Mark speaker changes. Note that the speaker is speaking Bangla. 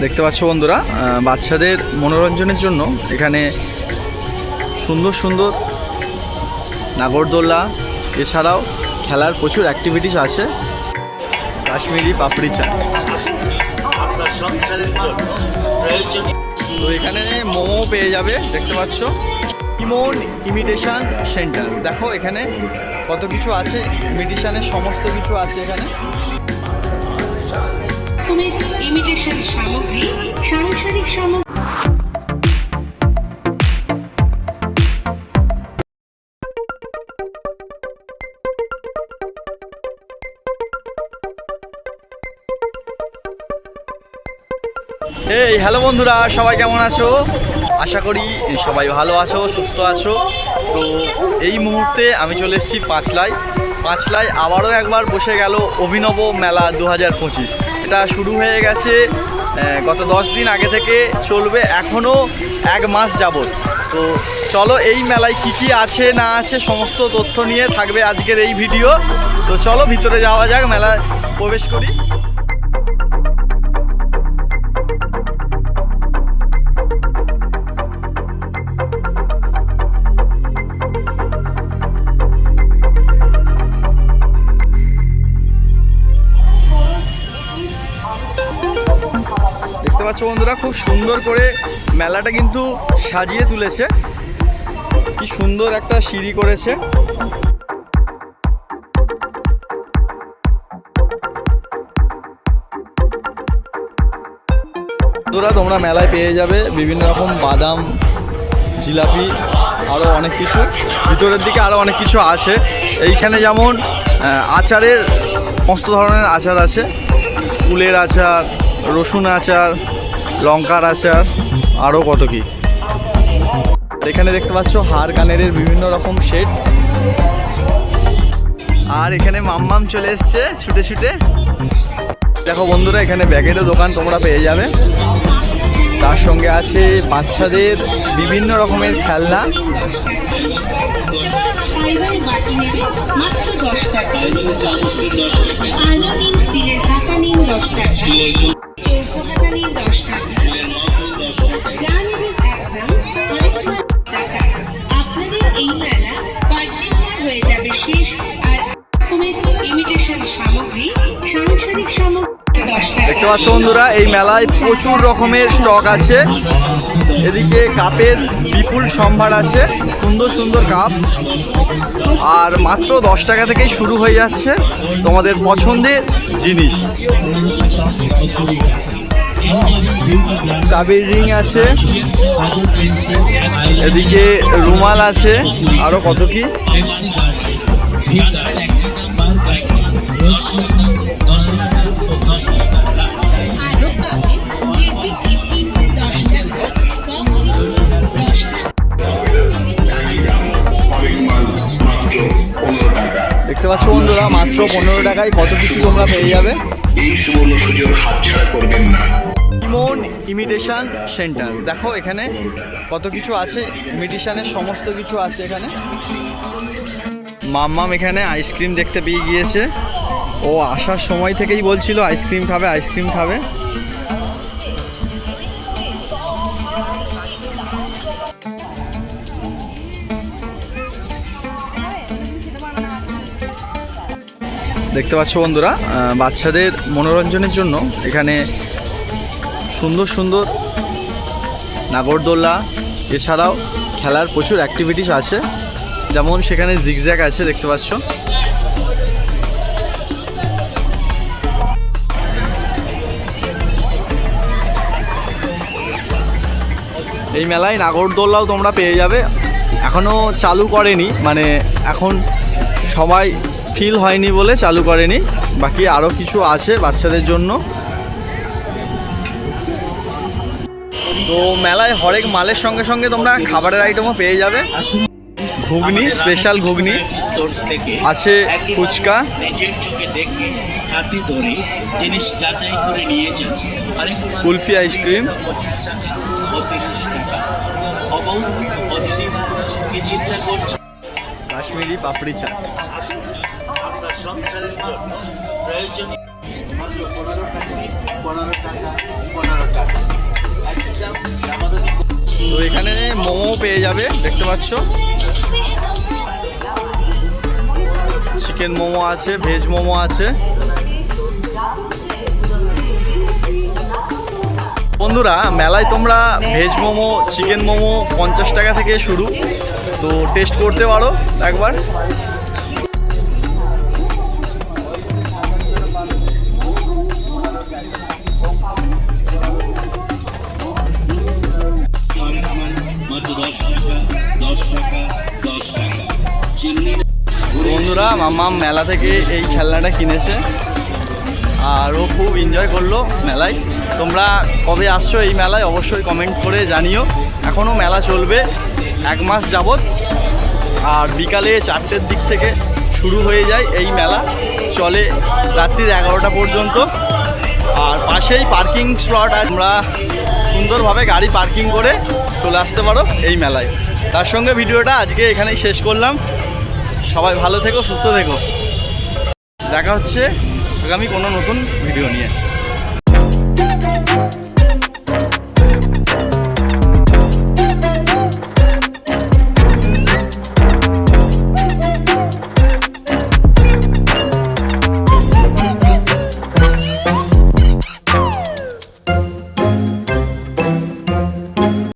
Speaker 1: দেখতে পাচ্ছ বন্ধুরা, বাচ্চাদের মনোরঞ্জনের জন্য এখানে সুন্দর সুন্দর নাগরদোলা, এছাড়াও খেলার প্রচুর অ্যাক্টিভিটিস আছে। কাশ্মীরি পাপড়ি চাট। তো এখানে মোমো পেয়ে যাবে, দেখতে পাচ্ছ। ইমন ইমিটেশন সেন্টার, দেখো এখানে কত কিছু আছে, ইমিটেশনের সমস্ত কিছু আছে এখানে।
Speaker 2: ইমিটেশন সামগ্রী, সাংসারিক সামগ্রী।
Speaker 1: এই হ্যালো বন্ধুরা, সবাই কেমন আছো? আশা করি সবাই ভালো আছো, সুস্থ আছো। তো এই মুহূর্তে আমি চলে এসেছি পাঁচলায় আবারও একবার বসে গেল অভিনব মেলা 2025। এটা শুরু হয়ে গেছে গত 10 দিন আগে থেকে, চলবে এখনও 1 মাস যাবত। তো চলো এই মেলায় কি কি আছে না আছে সমস্ত তথ্য নিয়ে থাকবে আজকের এই ভিডিও। তো চলো ভিতরে যাওয়া যাক, মেলায় প্রবেশ করি। দেখতে পাচ্ছ বন্ধুরা, খুব সুন্দর করে মেলাটা কিন্তু সাজিয়ে তুলেছে। কি সুন্দর একটা সিঁড়ি করেছে। তোমরা মেলায় পেয়ে যাবে বিভিন্ন রকম বাদাম, জিলাপি, আরও অনেক কিছু। ভিতরের দিকে আরও অনেক কিছু আছে। এইখানে যেমন আচারের সমস্ত ধরনের আচার আছে, কুলের আচার, রসুন আচার, লঙ্কার আচার, আরও কত কি। এখানে দেখতে পাচ্ছ হার কানের বিভিন্ন রকম সেট। আর এখানে মাম্মাম চলে এসছে ছুটে ছুটে। দেখো বন্ধুরা, এখানে ব্যাগেরও দোকান তোমরা পেয়ে যাবে। তার সঙ্গে আছে বাচ্চাদের বিভিন্ন রকমের খেলনা। দেখতে পাচ্ছ বন্ধুরা, এই মেলায় প্রচুর রকমের স্টক আছে। এদিকে কাপের বিপুল সম্ভার আছে, সুন্দর সুন্দর কাপ। আর মাত্র 10 টাকা থেকেই শুরু হয়ে যাচ্ছে তোমাদের পছন্দের জিনিস। চাবির রিং আছে, এদিকে রুমাল আছে, আরো কত কি। দেখতে পাচ্ছ বন্ধুরা, মাত্র 15 টাকায় কত কিছু তোমরা পেয়ে যাবে।
Speaker 3: এই সুবর্ণ সুযোগ হাতছাড়া করবেন না।
Speaker 1: ইমন ইমিটেশন সেন্টার, দেখো এখানে কত কিছু আছে, ইমিটেশনের সমস্ত কিছু আছে এখানে। মাম্মাম এখানে আইসক্রিম দেখতে পেয়ে গিয়েছে। ও আসার সময় থেকেই বলছিল আইসক্রিম খাবে, আইসক্রিম খাবে। দেখতে পাচ্ছ বন্ধুরা, বাচ্চাদের মনোরঞ্জনের জন্য এখানে সুন্দর সুন্দর নাগরদোলা, এছাড়াও খেলার প্রচুর অ্যাক্টিভিটিস আছে। যেমন সেখানে জিগজ্যাগ আছে, দেখতে পাচ্ছ। এই মেলায় নাগরদোলাও তোমরা পেয়ে যাবে। এখনও চালু করেনি, মানে এখন সবাই ফিল হয়নি বলে চালু করেনি। বাকি আরও কিছু আছে বাচ্চাদের জন্য। তো মেলায় হরেক মালের সঙ্গে সঙ্গে তোমরা খাবারের আইটেমও পেয়ে যাবে। ঘুগনি, স্পেশাল ঘুগনি আছে, ফুচকা, কুলফি আইসক্রিম, কাশ্মীরি পাপড়ি চাট। আপনার সংসারের জন্য প্রয়োজনীয় মাত্র 15 টাকা তো এখানে মোমো পেয়ে যাবে, দেখতে পাচ্ছ চিকেন মোমো আছে, ভেজ মোমো আছে। বন্ধুরা মেলায় তোমরা ভেজ মোমো, চিকেন মোমো 50 টাকা থেকে শুরু, তো টেস্ট করতে পারো একবার। বন্ধুরা মাম্মাম মেলা থেকে এই খেলনাটা কিনেছে আর ও খুব এনজয় করলো মেলায়। তোমরা কবে আসছো এই মেলায় অবশ্যই কমেন্ট করে জানিও। এখনও মেলা চলবে 1 মাস যাবত, আর বিকালে 4টের দিক থেকে শুরু হয়ে যায় এই মেলা, চলে রাত্রির 11টা পর্যন্ত। আর পাশেই পার্কিং স্লট আছে, তোমরা সুন্দরভাবে গাড়ি পার্কিং করে চলে আসতে পারো এই মেলায়। তার সঙ্গে ভিডিওটা আজকে এখানেই শেষ করলাম। সবাই ভালো থেকো, সুস্থ থেকো, দেখা হচ্ছে আগামী কোনো নতুন ভিডিও নিয়ে।